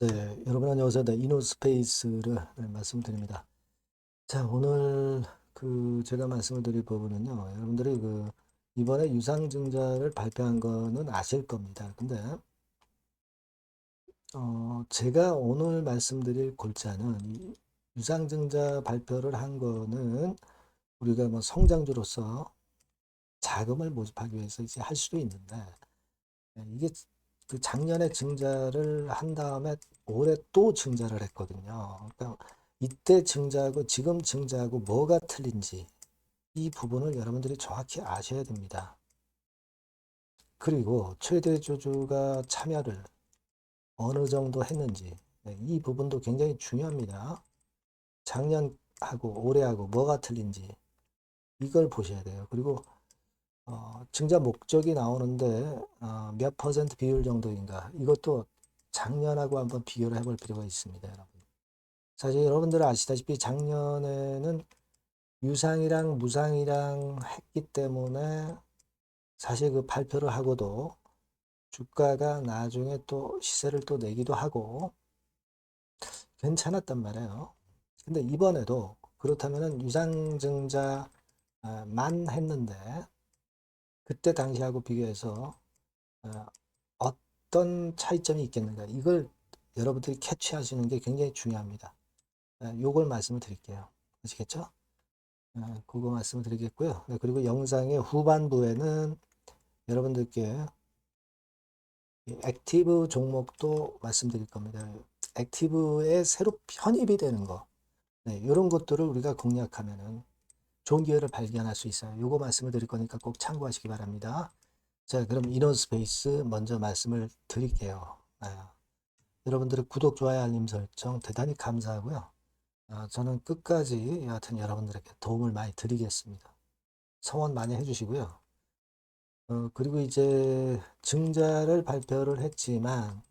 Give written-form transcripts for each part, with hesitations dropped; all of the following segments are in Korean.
네, 여러분 안녕하세요. 네, 이노스페이스를 말씀드립니다. 자, 오늘 제가 말씀을 드릴 부분은요. 여러분들이 이번에 유상증자를 발표한 거는 아실 겁니다. 근데 제가 오늘 말씀드릴 골자는 이 유상증자 발표를 한 거는 우리가 뭐 성장주로서 자금을 모집하기 위해서 이제 할 수도 있는데 이게 작년에 증자를 한 다음에 올해 또 증자를 했거든요. 그러니까 이때 증자하고 지금 증자하고 뭐가 틀린지 이 부분을 여러분들이 정확히 아셔야 됩니다. 그리고 최대 주주가 참여를 어느 정도 했는지 이 부분도 굉장히 중요합니다. 작년하고 올해하고 뭐가 틀린지 이걸 보셔야 돼요. 그리고 증자 목적이 나오는데 몇 퍼센트 비율 정도인가 이것도 작년하고 한번 비교를 해볼 필요가 있습니다. 여러분. 사실 여러분들 아시다시피 작년에는 유상이랑 무상이랑 했기 때문에 사실 그 발표를 하고도 주가가 나중에 또 시세를 또 내기도 하고 괜찮았단 말이에요. 근데 이번에도 그렇다면은 유상증자만 했는데 그때 당시하고 비교해서 어, 어떤 차이점이 있겠는가 이걸 여러분들이 캐치하시는 게 굉장히 중요합니다. 요걸 말씀을 드릴게요. 아시겠죠? 그거 말씀을 드리겠고요. 그리고 영상의 후반부에는 여러분들께 액티브 종목도 말씀드릴 겁니다. 액티브에 새로 편입이 되는 거. 이런 것들을 우리가 공략하면은 좋은 기회를 발견할 수 있어요. 요거 말씀을 드릴 거니까 꼭 참고하시기 바랍니다. 자, 그럼 이너스페이스 먼저 말씀을 드릴게요. 여러분들의 구독, 좋아요, 알림 설정 대단히 감사하고요. 저는 끝까지 여하튼 여러분들에게 도움을 많이 드리겠습니다. 성원 많이 해주시고요. 그리고 이제 증자를 발표를 했지만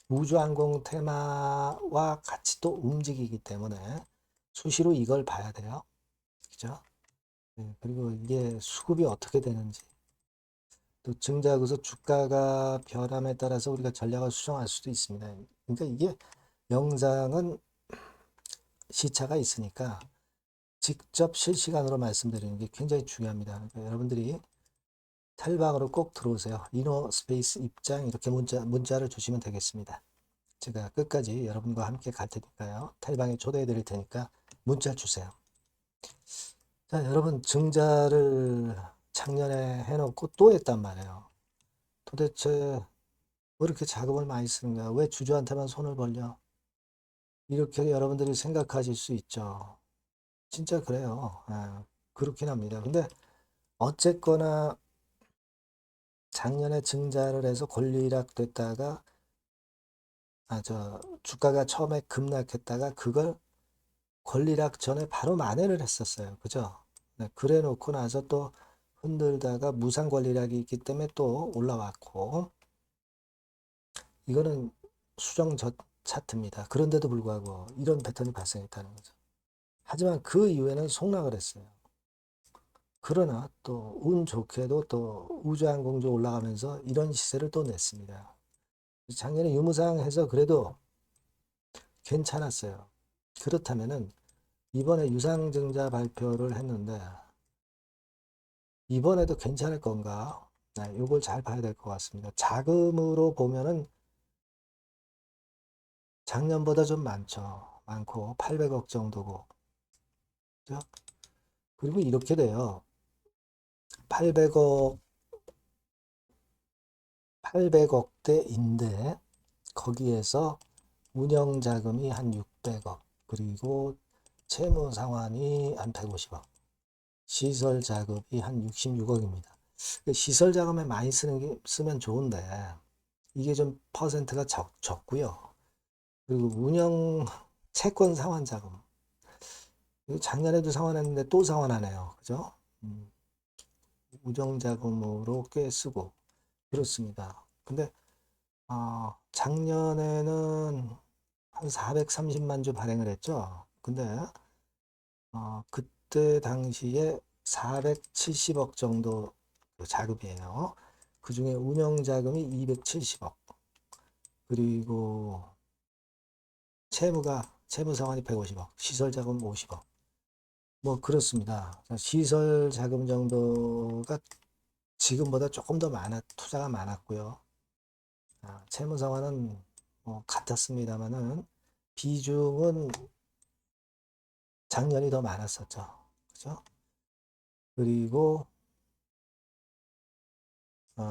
우주항공 테마와 같이 또 움직이기 때문에 수시로 이걸 봐야 돼요. 그죠? 그리고 이게 수급이 어떻게 되는지 또 증자하고서 주가가 변함에 따라서 우리가 전략을 수정할 수도 있습니다. 그러니까 이게 영상은 시차가 있으니까 직접 실시간으로 말씀드리는 게 굉장히 중요합니다. 그러니까 여러분들이 탈방으로 꼭 들어오세요. 이노스페이스 입장 이렇게 문자를 주시면 되겠습니다. 제가 끝까지 여러분과 함께 갈 테니까요. 탈방에 초대해 드릴 테니까 문자 주세요. 자, 여러분 증자를 작년에 해놓고 또 했단 말이에요. 도대체 왜 이렇게 자금을 많이 쓰는가? 왜 주주한테만 손을 벌려? 이렇게 여러분들이 생각하실 수 있죠. 진짜 그래요. 그렇긴 합니다. 근데 어쨌거나 작년에 증자를 해서 권리락 됐다가 주가가 처음에 급락했다가 그걸 권리락 전에 바로 만회를 했었어요. 그죠? 그래 놓고 나서 또 흔들다가 무상 권리락이 있기 때문에 또 올라왔고 이거는 수정 차트입니다. 그런데도 불구하고 이런 패턴이 발생했다는 거죠. 하지만 그 이후에는 속락을 했어요. 그러나 또 운 좋게도 또 우주항공주 올라가면서 이런 시세를 또 냈습니다. 작년에 유무상해서 그래도 괜찮았어요. 그렇다면은 이번에 유상증자 발표를 했는데 이번에도 괜찮을 건가? 이걸 잘 봐야 될 것 같습니다. 자금으로 보면은 작년보다 좀 많죠. 많고 800억 정도고. 그죠? 그리고 이렇게 돼요. 800억, 800억대인데 거기에서 운영 자금이 한 600억, 그리고 채무 상환이 한 150억, 시설 자금이 한 66억입니다. 시설 자금에 많이 쓰면 좋은데 이게 좀 퍼센트가 적고요. 그리고 운영 채권 상환 자금. 작년에도 상환했는데 또 상환하네요. 그죠? 우정 자금으로 꽤 쓰고 그렇습니다. 근데 작년에는 한 430만 주 발행을 했죠. 근데 그때 당시에 470억 정도 자금이에요. 그 중에 운영 자금이 270억. 그리고 채무 상환이 150억, 시설 자금 50억. 뭐 그렇습니다. 시설 자금 정도가 지금보다 조금 더 투자가 많았고요. 채무 상환은 같았습니다만은 비중은 작년이 더 많았었죠. 그죠? 그리고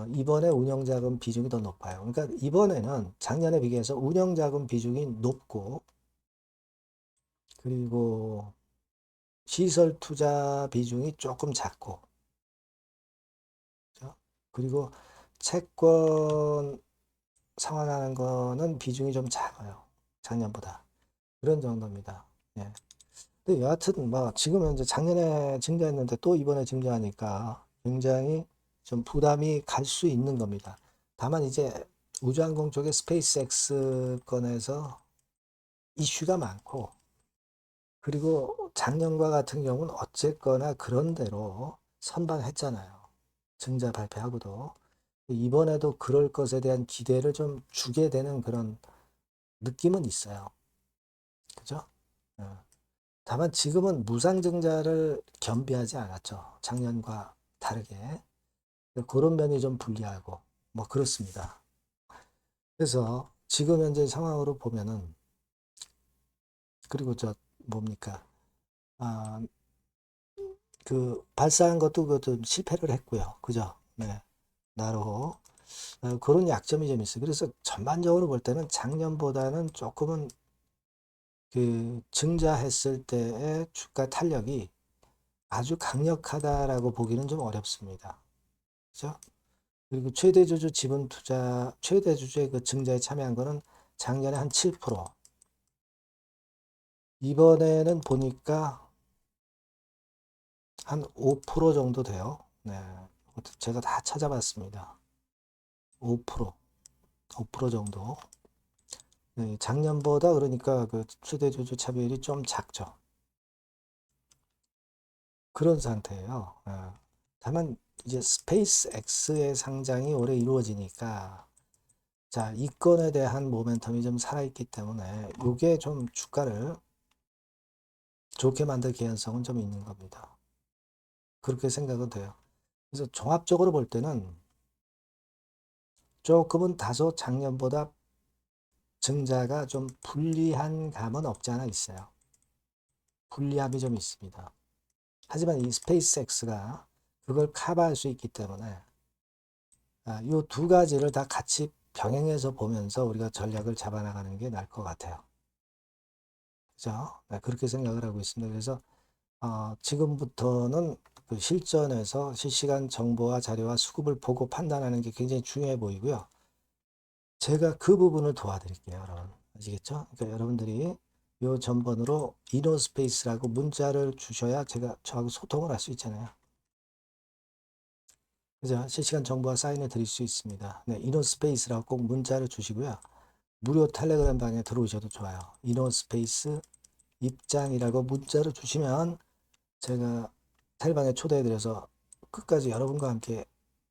이번에 운영자금 비중이 더 높아요. 그러니까 이번에는 작년에 비교해서 운영자금 비중이 높고, 그리고 시설 투자 비중이 조금 작고, 그죠? 그리고 채권 상환하는 거는 비중이 좀 작아요. 작년보다. 그런 정도입니다. 예. 근데 여하튼 뭐 지금은 이제 작년에 증자했는데 또 이번에 증자하니까 굉장히 좀 부담이 갈 수 있는 겁니다. 다만 이제 우주항공 쪽에 스페이스X 건에서 이슈가 많고, 그리고 작년과 같은 경우는 어쨌거나 그런 대로 선방했잖아요. 증자 발표하고도. 이번에도 그럴 것에 대한 기대를 좀 주게 되는 그런 느낌은 있어요. 그죠? 어. 다만 지금은 무상증자를 겸비하지 않았죠. 작년과 다르게. 그런 면이 좀 불리하고, 뭐 그렇습니다. 그래서 지금 현재 상황으로 보면은, 그리고 뭡니까? 아, 발사한 것도 그것도 실패를 했고요. 그죠? 네. 나로. 그런 약점이 좀 있어요. 그래서 전반적으로 볼 때는 작년보다는 조금은 증자했을 때의 주가 탄력이 아주 강력하다라고 보기는 좀 어렵습니다. 그죠? 그리고 최대주주 지분 투자, 최대주주의 그 증자에 참여한 거는 작년에 한 7%. 이번에는 보니까 한 5% 정도 돼요. 네. 제가 다 찾아봤습니다. 5%, 5% 정도. 네, 작년보다 그러니까 그 최대주주 차별이 좀 작죠. 그런 상태예요. 다만 이제 스페이스 X의 상장이 올해 이루어지니까 자, 이 건에 대한 모멘텀이 좀 살아있기 때문에 이게 좀 주가를 좋게 만들 개연성은 좀 있는 겁니다. 그렇게 생각은 돼요. 그래서 종합적으로 볼 때는 조금은 다소 작년보다 증자가 좀 불리한 감은 없지 않아 있어요. 불리함이 좀 있습니다. 하지만 이 스페이스X가 그걸 커버할 수 있기 때문에 이 두 가지를 다 같이 병행해서 보면서 우리가 전략을 잡아나가는 게 나을 것 같아요. 그죠? 네, 그렇게 생각을 하고 있습니다. 그래서 지금부터는 그 실전에서 실시간 정보와 자료와 수급을 보고 판단하는 게 굉장히 중요해 보이고요. 제가 그 부분을 도와드릴게요, 여러분. 아시겠죠? 그러니까 여러분들이 이 전번으로 이노스페이스라고 문자를 주셔야 제가 저하고 소통을 할 수 있잖아요. 그래서 실시간 정보와 사인을 드릴 수 있습니다. 네, 이노스페이스라고 꼭 문자를 주시고요. 무료 텔레그램 방에 들어오셔도 좋아요. 이노스페이스 입장이라고 문자를 주시면 제가 텔방에 초대해드려서 끝까지 여러분과 함께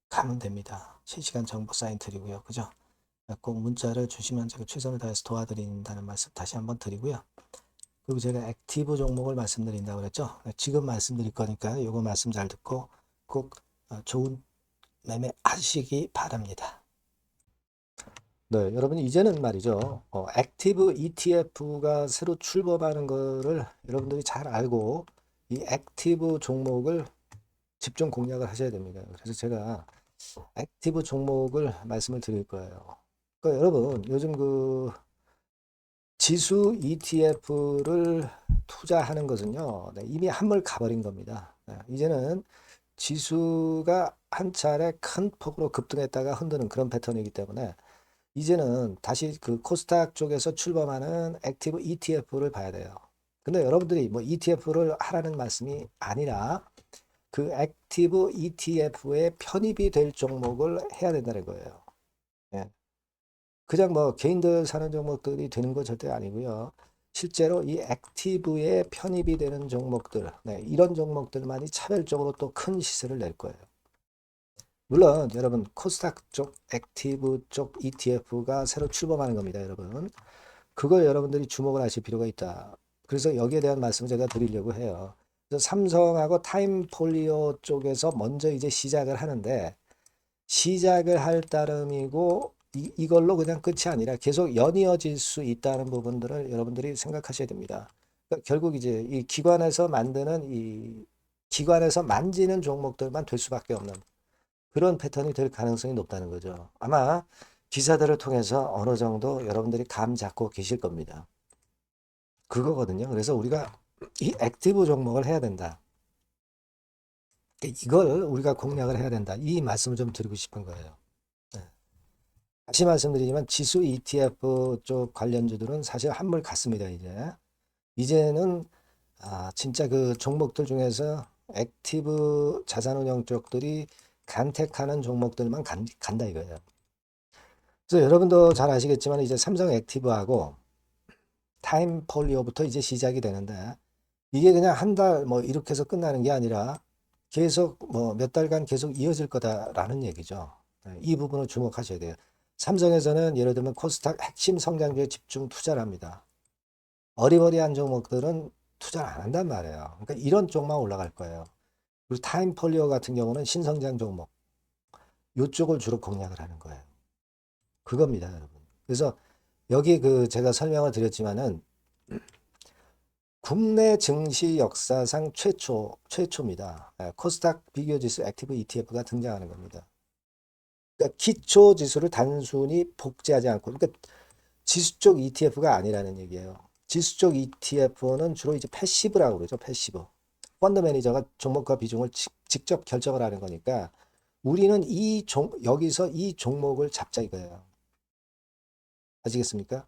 가면 됩니다. 실시간 정보 사인 드리고요. 그죠? 꼭 문자를 주시면 제가 최선을 다해서 도와드린다는 말씀 다시 한번 드리고요. 그리고 제가 액티브 종목을 말씀드린다고 그랬죠? 지금 말씀드릴 거니까 이거 말씀 잘 듣고 꼭 좋은 매매 하시기 바랍니다. 네, 여러분 이제는 말이죠. 액티브 ETF가 새로 출범하는 거를 여러분들이 잘 알고 이 액티브 종목을 집중 공략을 하셔야 됩니다. 그래서 제가 액티브 종목을 말씀을 드릴 거예요. 그러니까 여러분 요즘 그 지수 ETF를 투자하는 것은요, 네, 이미 한물 가버린 겁니다. 네, 이제는 지수가 한 차례 큰 폭으로 급등했다가 흔드는 그런 패턴이기 때문에 이제는 다시 그 코스닥 쪽에서 출범하는 액티브 ETF를 봐야 돼요. 근데 여러분들이 뭐 ETF를 하라는 말씀이 아니라 그 액티브 ETF에 편입이 될 종목을 해야 된다는 거예요. 예. 그냥 뭐 개인들 사는 종목들이 되는 거 절대 아니고요. 실제로 이 액티브에 편입이 되는 종목들, 네, 이런 종목들만이 차별적으로 또 큰 시세를 낼 거예요. 물론 여러분 코스닥 쪽 액티브 쪽 ETF가 새로 출범하는 겁니다, 여러분. 그걸 여러분들이 주목을 하실 필요가 있다. 그래서 여기에 대한 말씀을 제가 드리려고 해요. 그래서 삼성하고 타임폴리오 쪽에서 먼저 이제 시작을 하는데 시작을 할 따름이고 이걸로 그냥 끝이 아니라 계속 연이어질 수 있다는 부분들을 여러분들이 생각하셔야 됩니다. 그러니까 결국 이제 이 기관에서 만드는 이 기관에서 만지는 종목들만 될 수밖에 없는 그런 패턴이 될 가능성이 높다는 거죠. 아마 기사들을 통해서 어느 정도 여러분들이 감 잡고 계실 겁니다. 그거거든요. 그래서 우리가 이 액티브 종목을 해야 된다. 이걸 우리가 공략을 해야 된다. 이 말씀을 좀 드리고 싶은 거예요. 네. 다시 말씀드리지만 지수 ETF 쪽 관련주들은 사실 한물 갔습니다. 이제는 진짜 그 종목들 중에서 액티브 자산운용 쪽들이 간택하는 종목들만 간다 이거예요. 그래서 여러분도 잘 아시겠지만 이제 삼성 액티브하고 타임폴리오부터 이제 시작이 되는데 이게 그냥 한 달 뭐 이렇게 해서 끝나는 게 아니라 계속 뭐 몇 달간 계속 이어질 거다라는 얘기죠. 네, 이 부분을 주목하셔야 돼요. 삼성에서는 예를 들면 코스닥 핵심 성장주에 집중 투자를 합니다. 어리버리한 종목들은 투자를 안 한단 말이에요. 그러니까 이런 쪽만 올라갈 거예요. 그리고 타임폴리오 같은 경우는 신성장 종목 이쪽을 주로 공략을 하는 거예요. 그겁니다, 여러분. 그래서 여기 그 제가 설명을 드렸지만은 국내 증시 역사상 최초입니다. 코스닥 비교지수 액티브 ETF가 등장하는 겁니다. 그러니까 기초 지수를 단순히 복제하지 않고, 그러니까 지수 쪽 ETF가 아니라는 얘기예요. 지수 쪽 ETF는 주로 이제 패시브라고 그러죠. 패시브. 펀드 매니저가 종목과 비중을 직접 결정을 하는 거니까 우리는 여기서 이 종목을 잡자 이거예요. 아시겠습니까?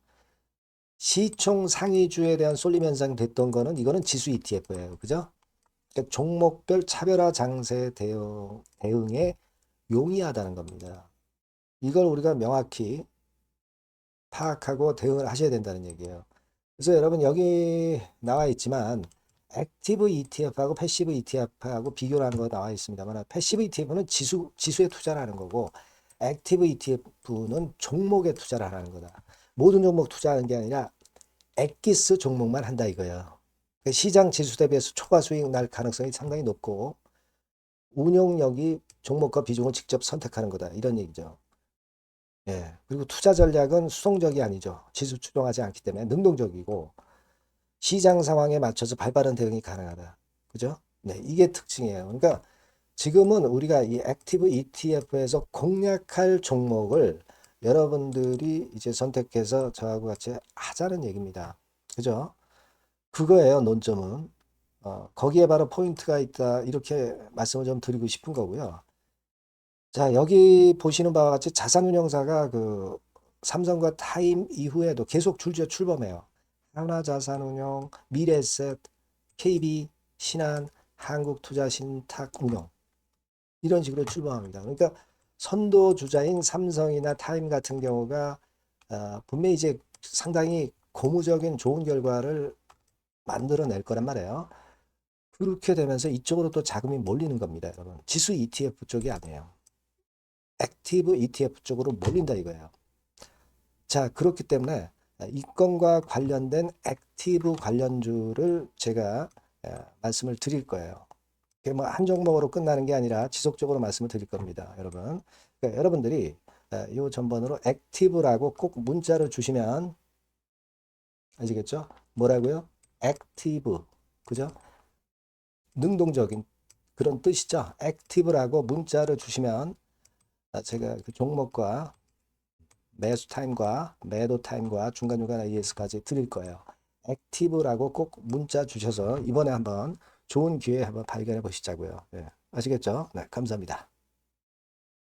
시총 상위주에 대한 쏠림 현상 됐던 거는 이거는 지수 ETF예요. 그죠? 그러니까 종목별 차별화 장세 대응에 용이하다는 겁니다. 이걸 우리가 명확히 파악하고 대응을 하셔야 된다는 얘기예요. 그래서 여러분 여기 나와 있지만 액티브 ETF하고 패시브 ETF하고 비교를 하는 거 나와 있습니다만 패시브 ETF는 지수에 투자를 하는 거고 액티브 ETF는 종목에 투자를 하는 거다. 모든 종목 투자하는 게 아니라 엑기스 종목만 한다 이거예요. 시장 지수 대비해서 초과 수익 날 가능성이 상당히 높고 운용력이 종목과 비중을 직접 선택하는 거다 이런 얘기죠. 예. 그리고 투자 전략은 수동적이 아니죠. 지수 추종하지 않기 때문에 능동적이고 시장 상황에 맞춰서 발빠른 대응이 가능하다. 그죠? 네, 이게 특징이에요. 그러니까 지금은 우리가 이 액티브 ETF에서 공략할 종목을 여러분들이 이제 선택해서 저하고 같이 하자는 얘기입니다. 그죠? 그거예요, 논점은. 거기에 바로 포인트가 있다. 이렇게 말씀을 좀 드리고 싶은 거고요. 자, 여기 보시는 바와 같이 자산운용사가 그 삼성과 타임 이후에도 계속 줄지어 출범해요. 하나자산운용, 미래에셋, KB, 신한, 한국투자신탁운용 이런 식으로 출범합니다. 그러니까 선도 주자인 삼성이나 타임 같은 경우가 분명히 이제 상당히 고무적인 좋은 결과를 만들어낼 거란 말이에요. 그렇게 되면서 이쪽으로 또 자금이 몰리는 겁니다, 여러분. 지수 ETF 쪽이 아니에요. 액티브 ETF 쪽으로 몰린다 이거예요. 자, 그렇기 때문에 이 건과 관련된 액티브 관련주를 제가 말씀을 드릴 거예요. 그게 뭐 한 종목으로 끝나는 게 아니라 지속적으로 말씀을 드릴 겁니다, 여러분. 그러니까 여러분들이 이 전번으로 액티브라고 꼭 문자를 주시면 아시겠죠? 뭐라고요? 액티브. 그죠? 능동적인 그런 뜻이죠. 액티브라고 문자를 주시면 제가 그 종목과 매수 타임과 매도 타임과 중간중간 AS까지 드릴 거예요. 액티브라고 꼭 문자 주셔서 이번에 한번 좋은 기회 한번 발견해 보시자고요. 네, 아시겠죠? 네, 감사합니다.